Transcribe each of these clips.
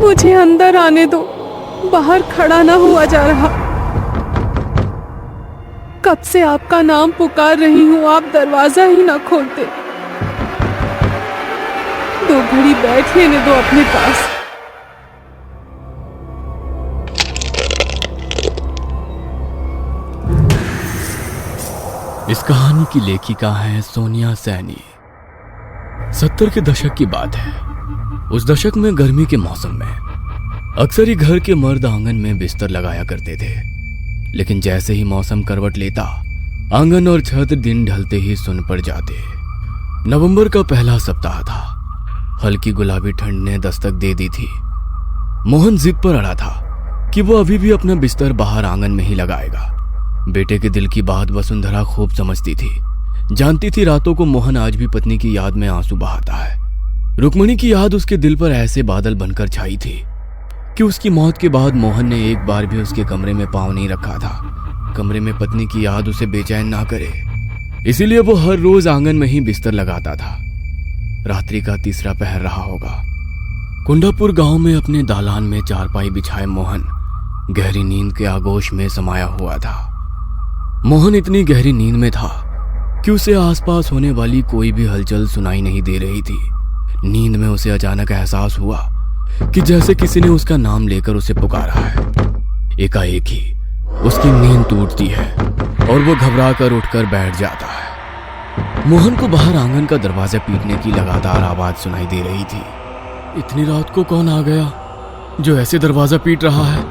मुझे अंदर आने दो, बाहर खड़ा ना हुआ जा रहा। कब से आपका नाम पुकार रही हूँ, आप दरवाजा ही ना खोलते। 2 घड़ी बैठ लेने दो अपने पास। इस कहानी की लेखिका है सोनिया सैनी। 70 के दशक की बात है। उस दशक में गर्मी के मौसम में अक्सर ही घर के मर्द आंगन में बिस्तर लगाया करते थे, लेकिन जैसे ही मौसम करवट लेता, आंगन और छत दिन ढलते ही सुन पड़ जाते। नवंबर का पहला सप्ताह था। हल्की गुलाबी ठंड ने दस्तक दे दी थी। मोहन जिद पर अड़ा था कि वो अभी भी अपना बिस्तर बाहर आंगन में ही लगाएगा। बेटे के दिल की बात वसुंधरा खूब समझती थी। जानती थी रातों को मोहन आज भी पत्नी की याद में आंसू बहाता है। रुक्मणी की याद उसके दिल पर ऐसे बादल बनकर छाई थी कि उसकी मौत के बाद मोहन ने एक बार भी उसके कमरे में पांव नहीं रखा था। कमरे में पत्नी की याद उसे बेचैन ना करे, इसीलिए वो हर रोज आंगन में ही बिस्तर लगाता था। रात्रि का तीसरा पहर रहा होगा। कुंडापुर गांव में अपने दालान में चारपाई बिछाए मोहन गहरी नींद के आगोश में समाया हुआ था। मोहन इतनी गहरी नींद में था कि उसे आसपास होने वाली कोई भी हलचल सुनाई नहीं दे रही थी। नींद में उसे अचानक एहसास हुआ कि जैसे किसी ने उसका नाम लेकर उसे पुकारा है। एकाएक ही उसकी नींद टूटती है और वो घबरा कर उठकर बैठ जाता है। मोहन को बाहर आंगन का दरवाजा पीटने की लगातार आवाज सुनाई दे रही थी। इतनी रात को कौन आ गया जो ऐसे दरवाजा पीट रहा है?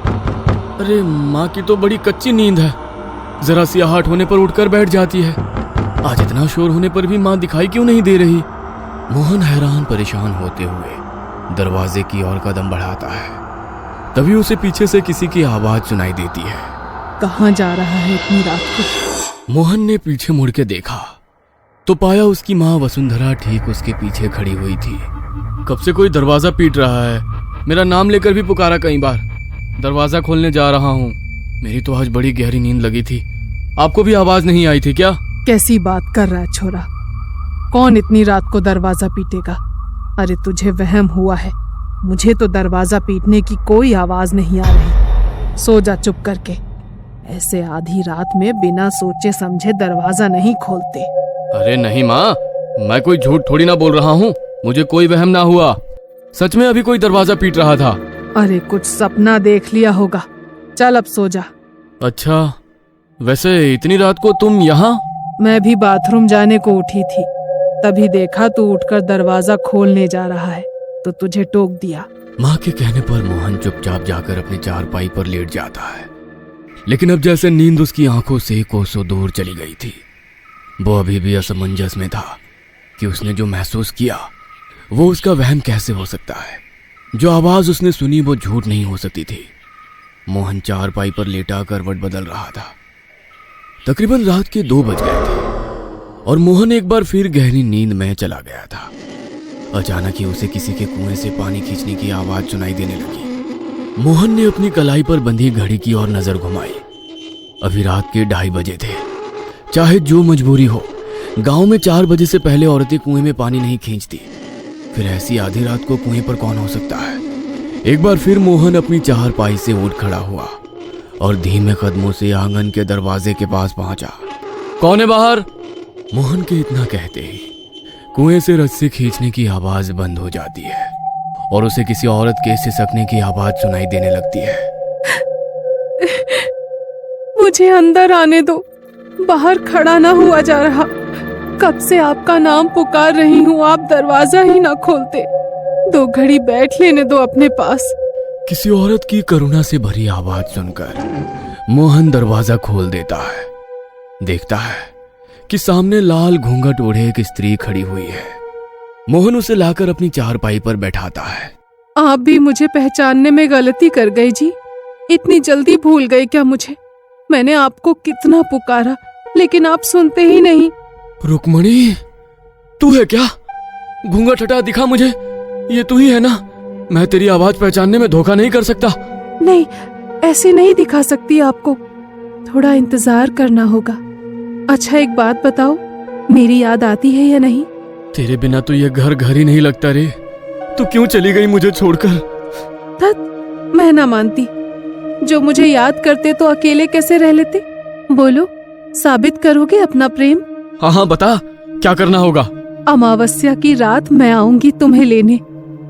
अरे माँ की तो बड़ी कच्ची नींद है, जरा सी आहट होने पर उठकर बैठ जाती है। आज इतना शोर होने पर भी माँ दिखाई क्यों नहीं दे रही? मोहन हैरान परेशान होते हुए दरवाजे की ओर कदम बढ़ाता है। तभी उसे पीछे से किसी की आवाज सुनाई देती है। कहाँ जा रहा है इतनी रात को? मोहन ने पीछे मुड़ के देखा तो पाया उसकी माँ वसुंधरा ठीक उसके पीछे खड़ी हुई थी। कब से कोई दरवाजा पीट रहा है, मेरा नाम लेकर भी पुकारा कई बार। दरवाजा खोलने जा रहा हूँ। मेरी तो आज बड़ी गहरी नींद लगी थी। आपको भी आवाज नहीं आई थी क्या? कैसी बात कर रहा है छोरा? कौन इतनी रात को दरवाजा पीटेगा? अरे तुझे वहम हुआ है। मुझे तो दरवाजा पीटने की कोई आवाज नहीं आ रही। सो जा चुप करके। ऐसे आधी रात में बिना सोचे समझे दरवाजा नहीं खोलते। अरे नहीं माँ, मैं कोई झूठ थोड़ी ना बोल रहा हूँ। मुझे कोई वहम ना हुआ। सच में अभी कोई दरवाजा पीट रहा था। अरे कुछ सपना देख लिया होगा। चल अब सो जा। अच्छा, वैसे इतनी रात को तुम यहाँ? मैं भी बाथरूम जाने को उठी थी, तभी देखा तू उठकर दरवाजा खोलने जा रहा है तो तुझे टोक दिया। माँ के कहने पर मोहन चुपचाप जाकर अपनी चारपाई पर लेट जाता है। लेकिन अब जैसे नींद उसकी आंखों से कोसों दूर चली गई थी। वो अभी भी असमंजस में था कि उसने जो महसूस किया वो उसका वहम कैसे हो सकता है। जो आवाज उसने सुनी वो झूठ नहीं हो सकती थी। मोहन चारपाई पर लेटा करवट बदल रहा था। तकरीबन रात के 2 बज गए थे और मोहन एक बार फिर गहरी नींद में चला गया था। अचानक ही उसे किसी के कुएं से पानी खींचने की आवाज सुनाई देने लगी। मोहन ने अपनी कलाई पर बंधी घड़ी की ओर नजर घुमाई। अभी रात के 2:30 बजे थे। चाहे जो मजबूरी हो, गांव में 4 बजे से पहले औरतें कुएं में पानी नहीं खींचती। फिर ऐसी आधी रात को कुएं पर कौन हो सकता है? एक बार फिर मोहन अपनी चारपाई से उठ खड़ा हुआ और धीमे कदमों से आंगन के दरवाजे के पास पहुंचा। कौन है बाहर? मोहन के इतना कहते ही कुएं से रस्सी खींचने की आवाज बंद हो जाती है और उसे किसी औरत के सिसकने की आवाज सुनाई देने लगती है। मुझे अंदर आने दो, बाहर खड़ा ना हुआ जा रहा। कब से आपका नाम पुकार रही हूँ, आप दरवाजा ही ना खोलते। 2 घड़ी बैठ लेने दो अपने पास। किसी औरत की करुणा से भरी आवाज सुनकर मोहन दरवाजा खोल देता है। देखता है कि सामने लाल घूंघट ओढ़े एक स्त्री खड़ी हुई है। मोहन उसे लाकर अपनी चारपाई पर बैठाता है। आप भी मुझे पहचानने में गलती कर गए जी। इतनी जल्दी भूल गए क्या मुझे? मैंने आपको कितना पुकारा लेकिन आप सुनते ही नहीं। रुक्मणी, तू है क्या? घूंघट हटा दिखा मुझे। ये तू ही है ना? मैं तेरी आवाज पहचानने में धोखा नहीं कर सकता। नहीं, ऐसे नहीं दिखा सकती आपको। थोड़ा इंतजार करना होगा। अच्छा एक बात बताओ, मेरी याद आती है या नहीं? तेरे बिना तो ये घर घर ही नहीं लगता रे। तू क्यों चली गई मुझे छोड़कर? धत, मैं ना मानती। जो मुझे याद करते तो अकेले कैसे रह लेते? बोलो, साबित करोगे अपना प्रेम? हाँ बता, क्या करना होगा? अमावस्या की रात मैं आऊंगी तुम्हें लेने।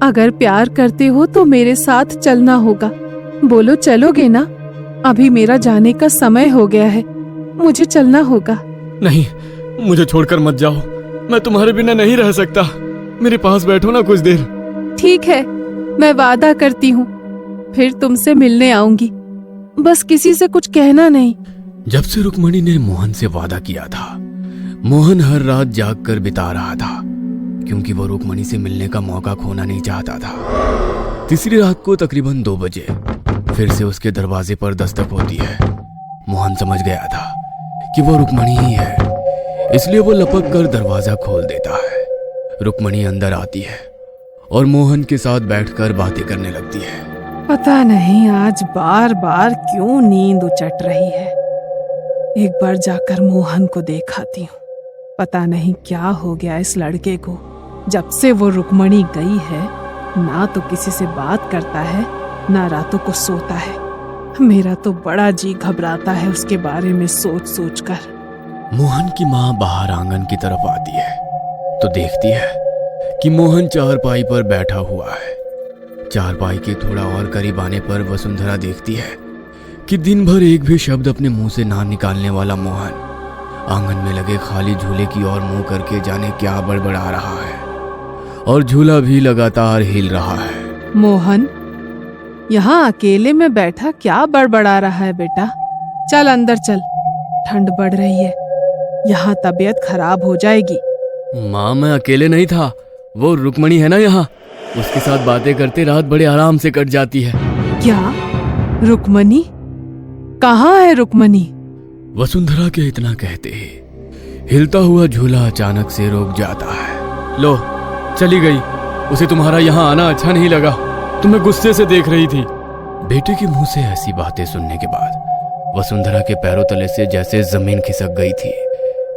अगर प्यार करते हो तो मेरे साथ चलना होगा। बोलो, चलोगे ना? अभी मेरा जाने का समय हो गया है, मुझे चलना होगा। नहीं, मुझे छोड़कर मत जाओ। मैं तुम्हारे बिना नहीं रह सकता। मेरे पास बैठो ना कुछ देर। ठीक है, मैं वादा करती हूँ, फिर तुमसे मिलने आऊंगी। बस किसी से कुछ कहना नहीं। जब से रुक्मणी ने मोहन से वादा किया था, मोहन हर रात जाग कर बिता रहा था, क्योंकि वो रुक्मणी से मिलने का मौका खोना नहीं चाहता था। तीसरी रात को तकरीबन 2 बजे फिर से उसके दरवाजे पर दस्तक होती है। मोहन समझ गया था कि वो रुक्मणी ही है, इसलिए वो लपक कर दरवाजा खोल देता है। रुक्मणी अंदर आती है और मोहन के साथ बैठकर बातें करने लगती है। पता नहीं आज बार बार क्यों नींद उचट रही है। एक बार जाकर मोहन को देख आती हूँ। पता नहीं क्या हो गया इस लड़के को। जब से वो रुक्मणी गई है, ना तो किसी से बात करता है, ना रातों को सोता है। मेरा तो बड़ा जी घबराता है उसके बारे में सोच सोच कर। मोहन की माँ बाहर आंगन की तरफ आती है तो देखती है कि मोहन चारपाई पर बैठा हुआ है। चारपाई के थोड़ा और करीब आने पर वसुंधरा देखती है कि दिन भर एक भी शब्द अपने मुंह से ना निकालने वाला मोहन आंगन में लगे खाली झूले की ओर मुंह करके जाने क्या बड़बड़ा रहा है, और झूला भी लगातार हिल रहा है। मोहन, यहाँ अकेले में बैठा क्या बड़बड़ा रहा है बेटा? चल अंदर चल, ठंड बढ़ रही है, यहाँ तबीयत खराब हो जाएगी। माँ, मैं अकेले नहीं था, वो रुक्मणी है ना यहाँ, उसके साथ बातें करते रात बड़े आराम से कट जाती है। क्या? रुक्मणी? कहाँ है रुक्मणी? वसुंधरा के इतना कहते ही हिलता हुआ झूला अचानक से रुक जाता है। लो, चली गई। उसे तुम्हारा यहाँ आना अच्छा नहीं लगा, तुम्हें गुस्से से देख रही थी। बेटे के मुंह से ऐसी बातें सुनने के बाद वसुंधरा के पैरों तले से जैसे जमीन खिसक गई थी।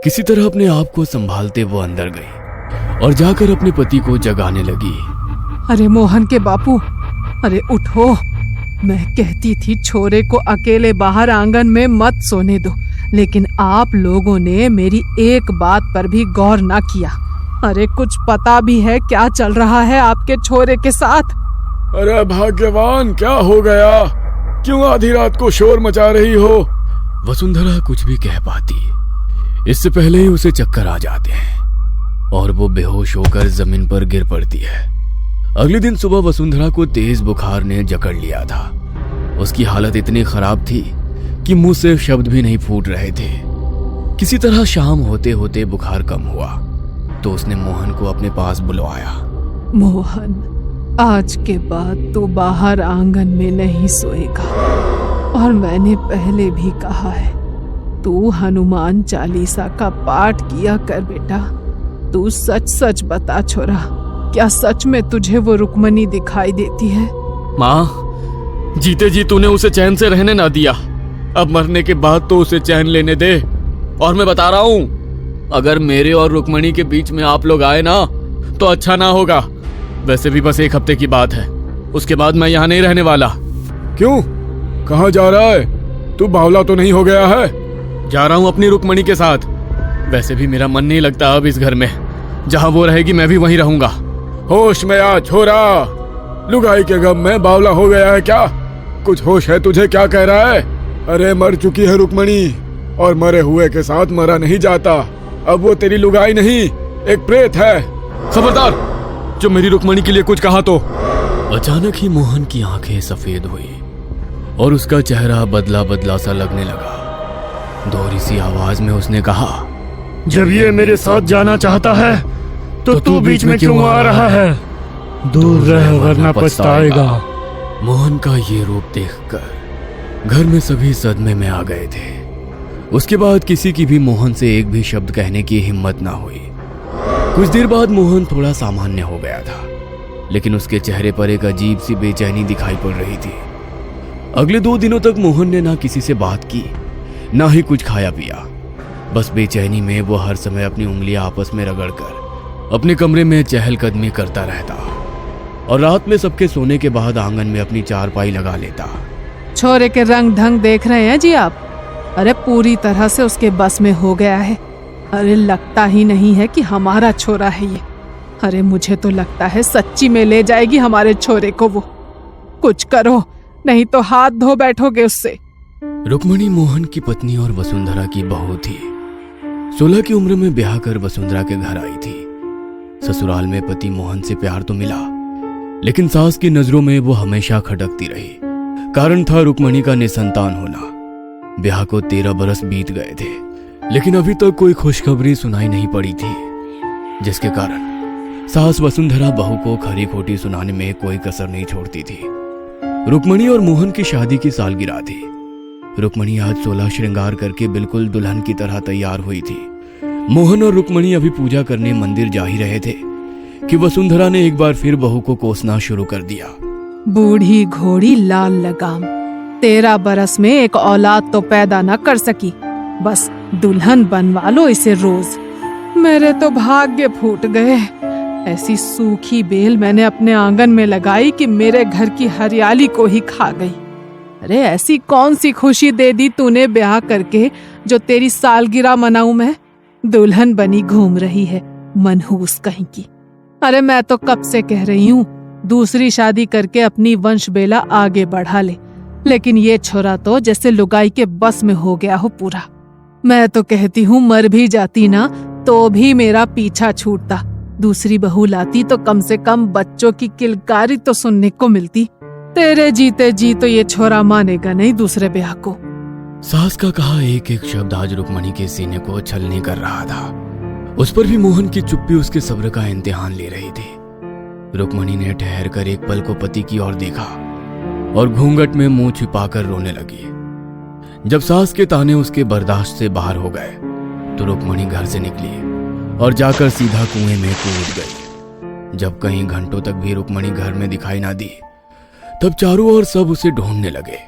किसी तरह अपने आप को संभालते वो अंदर गई और जाकर अपने पति को जगाने लगी। अरे मोहन के बापू, अरे उठो। मैं कहती थी छोरे को अकेले बाहर आंगन में मत सोने दो, लेकिन आप लोगों ने मेरी एक बात पर भी गौर ना किया। अरे कुछ पता भी है क्या चल रहा है आपके छोरे के साथ? अरे भाग्यवान, क्या हो गया? क्यों आधी रात को शोर मचा रही हो? वसुंधरा कुछ भी कह पाती, इससे पहले ही उसे चक्कर आ जाते हैं और वो बेहोश होकर जमीन पर गिर पड़ती है। अगले दिन सुबह वसुंधरा को तेज बुखार ने जकड़ लिया था। उसकी हालत इतनी खराब थी कि मुंह से शब्द भी नहीं फूट रहे थे। किसी तरह शाम होते होते बुखार कम हुआ तो उसने मोहन को अपने पास बुलवाया। मोहन, आज के बाद तू बाहर आंगन में नहीं सोएगा, और मैंने पहले भी कहा है, तू हनुमान चालीसा का पाठ किया कर बेटा। तू सच सच बता छोरा, क्या सच में तुझे वो रुक्मणी दिखाई देती है? माँ, जीते जी तूने उसे चैन से रहने ना दिया, अब मरने के बाद तो उसे चैन लेने दे। और मैं बता रहा हूँ, अगर मेरे और रुक्मणी के बीच में आप लोग आए ना तो अच्छा ना होगा। वैसे भी बस 1 हफ्ते की बात है, उसके बाद मैं यहाँ नहीं रहने वाला। क्यों? कहाँ जा रहा है? तू बावला तो नहीं हो गया है? जा रहा हूँ अपनी रुक्मणी के साथ। वैसे भी मेरा मन नहीं लगता अब इस घर में, जहाँ वो रहेगी मैं भी वहीं रहूंगा। होश में आ छोरा, लुगाई के गम में बावला हो गया है क्या? कुछ होश है तुझे? क्या कह रहा है? अरे मर चुकी है रुक्मणी, और मरे हुए के साथ मरा नहीं जाता। अब वो तेरी लुगाई नहीं, एक प्रेत है। खबरदार, जो मेरी रुक्मणी के लिए कुछ कहा तो। अचानक ही मोहन की आंखें सफेद हुई और उसका चेहरा बदला बदला सा लगने लगा। दोहरी सी आवाज में उसने कहा, जब ये मेरे साथ जाना चाहता है तो तू बीच में क्यों आ रहा है? दूर रह वरना पछताएगा। मोहन का ये रूप देखकर घर में सभी सदमे में आ गए थे। उसके बाद किसी की भी मोहन से एक भी शब्द कहने की हिम्मत ना हुई। कुछ देर बाद मोहन थोड़ा सामान्य हो गया था, लेकिन उसके चेहरे पर एक अजीब सी बेचैनी दिखाई पड़ रही थी। अगले 2 दिनों तक मोहन ने ना किसी से बात की, ना ही कुछ खाया पिया। बस बेचैनी में वो हर समय अपनी उंगलियां आपस में रगड़कर अपने कमरे में चहलकदमी करता रहता और रात में सबके सोने के बाद आंगन में अपनी चारपाई लगा लेता। छोरे के रंग ढंग देख रहे हैं जी आप? अरे पूरी तरह से उसके बस में हो गया है। अरे लगता ही नहीं है कि हमारा छोरा है ये। अरे मुझे तो लगता है सच्ची में ले जाएगी हमारे छोरे को वो। कुछ करो, नहीं तो हाथ धो बैठोगे उससे। रुक्मणी मोहन की पत्नी और वसुंधरा की बहू थी। 16 की उम्र में ब्याह कर वसुंधरा के घर आई थी। ससुराल में पति मोहन से प्यार तो मिला, लेकिन सास की नजरों में वो हमेशा खटकती रही। कारण था रुक्मणी का निसंतान होना। ब्याह को 13 बरस बीत गए थे, लेकिन अभी तक कोई खुशखबरी सुनाई नहीं पड़ी थी, जिसके कारण सास वसुंधरा बहू को खरी खोटी सुनाने में कोई कसर नहीं छोड़ती थी। रुक्मणी और मोहन की शादी की सालगिरह थी। रुक्मणी आज 16 श्रृंगार करके बिल्कुल दुल्हन की तरह तैयार हुई थी। मोहन और रुक्मणी अभी पूजा करने मंदिर जा ही रहे थे कि वसुंधरा ने एक बार फिर बहू को कोसना शुरू कर दिया। बूढ़ी घोड़ी लाल लगाम, 13 बरस में एक औलाद तो पैदा न कर सकी, बस दुल्हन बनवा लो इसे रोज। मेरे तो भाग्य फूट गए। ऐसी सूखी बेल मैंने अपने आंगन में लगाई कि मेरे घर की हरियाली को ही खा गई। अरे ऐसी कौन सी खुशी दे दी तूने ब्याह करके जो तेरी सालगिरह मनाऊं मैं? दुल्हन बनी घूम रही है मनहूस कहीं की। अरे मैं तो कब से कह रही हूँ दूसरी शादी करके अपनी वंश बेला आगे बढ़ा ले, लेकिन ये छोरा तो जैसे लुगाई के बस में हो गया हो पूरा। मैं तो कहती हूँ मर भी जाती ना तो भी मेरा पीछा छूटता। दूसरी बहू लाती तो कम से कम बच्चों की किलकारी तो सुनने को मिलती। तेरे जीते जी तो ये छोरा मानेगा नहीं दूसरे ब्याह को। सास का कहा एक एक शब्द आज रुक्मणी के सीने को छलनी कर रहा था। उस पर भी मोहन की चुप्पी उसके सब्र का इम्तिहान ले रही थी। रुक्मणी ने ठहर कर एक पल को पति की ओर देखा और घूंघट में मुंह छिपाकर रोने लगी। जब सास के ताने उसके बर्दाश्त से बाहर हो गए तो रुक्मणी घर से निकली और जाकर सीधा कुएं में कूद गई। जब कई घंटों तक भी रुक्मणी घर में दिखाई ना दी, तब चारों ओर सब उसे ढूंढने लगे।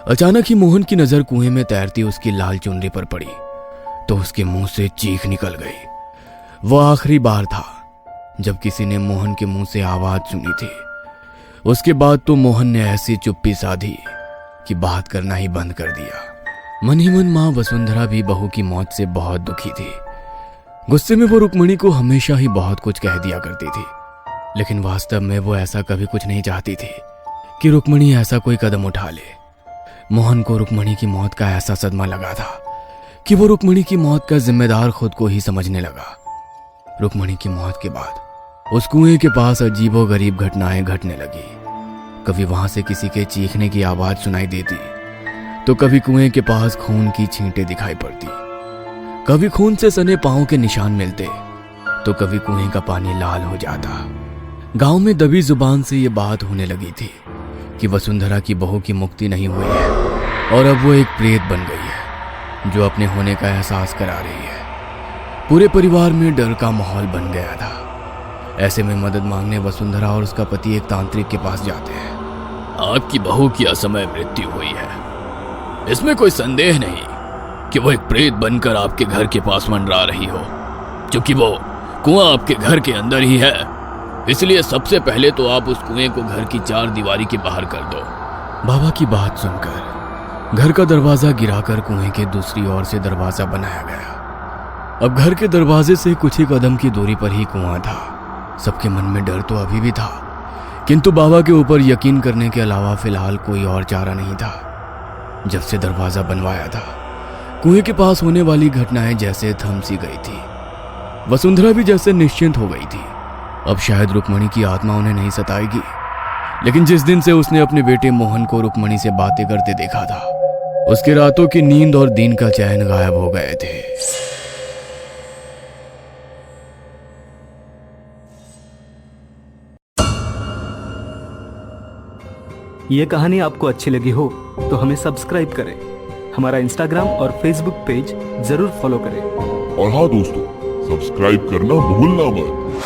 अचानक ही मोहन की नजर कुएं में तैरती उसकी लाल चुनरी पर पड़ी तो उसके मुंह से चीख निकल गई। वो आखिरी बार था जब किसी ने मोहन के मुंह से आवाज सुनी थी। उसके बाद तो मोहन ने ऐसी चुप्पी साधी कि बात करना ही बंद कर दिया। मन ही मन मां वसुंधरा भी बहू की मौत से बहुत दुखी थी। गुस्से में वो रुक्मणी को हमेशा ही बहुत कुछ कह दिया करती थी, लेकिन वास्तव में वो ऐसा कभी कुछ नहीं चाहती थी कि रुक्मणी ऐसा कोई कदम उठा ले। मोहन को रुक्मणी की मौत का ऐसा सदमा लगा था कि वो रुक्मणी की मौत का जिम्मेदार खुद को ही समझने लगा। रुक्मणी की मौत के बाद उस कुएं के पास अजीबोगरीब घटनाएं घटने लगी। कभी वहां से किसी के चीखने की आवाज सुनाई देती तो कभी कुएं के पास खून की छींटें दिखाई पड़ती। कभी खून से सने पांव के निशान मिलते तो कभी कुएं का पानी लाल हो जाता। गांव में दबी जुबान से ये बात होने लगी थी कि वसुंधरा की बहू की मुक्ति नहीं हुई है और अब वो एक प्रेत बन गई है जो अपने होने का एहसास करा रही है। पूरे परिवार में डर का माहौल बन गया था। ऐसे में मदद मांगने वसुंधरा और उसका पति एक तांत्रिक के पास जाते हैं। आपकी बहू की असमय मृत्यु हुई है, इसमें कोई संदेह नहीं कि वो एक प्रेत बनकर आपके घर के पास मंडरा रही हो। क्योंकि वो कुआं आपके घर के अंदर ही है, इसलिए सबसे पहले तो आप उस कुएं को घर की 4 दीवारी के बाहर कर दो। बाबा की बात सुनकर घर का दरवाजा गिराकर कुएं के दूसरी ओर से दरवाजा बनाया गया। अब घर के दरवाजे से कुछ ही कदम की दूरी पर ही कुआं था। सबके मन में डर तो अभी भी था, किंतु बाबा के ऊपर यकीन करने के अलावा फिलहाल कोई और चारा नहीं था। जब से दरवाजा बनवाया था, कुएं के पास होने वाली घटनाएं जैसे थम सी गई थी। वसुंधरा भी जैसे निश्चिंत हो गई थी। अब शायद रुक्मणी की आत्मा उन्हें नहीं सताएगी, लेकिन जिस दिन से उसने अपने बेटे मोहन को रुक्मणी से बातें करते देखा था, उसके रातों की नींद और दिन का चैन गायब हो गए थे। ये कहानी आपको अच्छी लगी हो तो हमें सब्सक्राइब करें, हमारा इंस्टाग्राम और फेसबुक पेज जरूर फॉलो करें। और हाँ दोस्तों, सब्सक्राइब करना भूलना मत।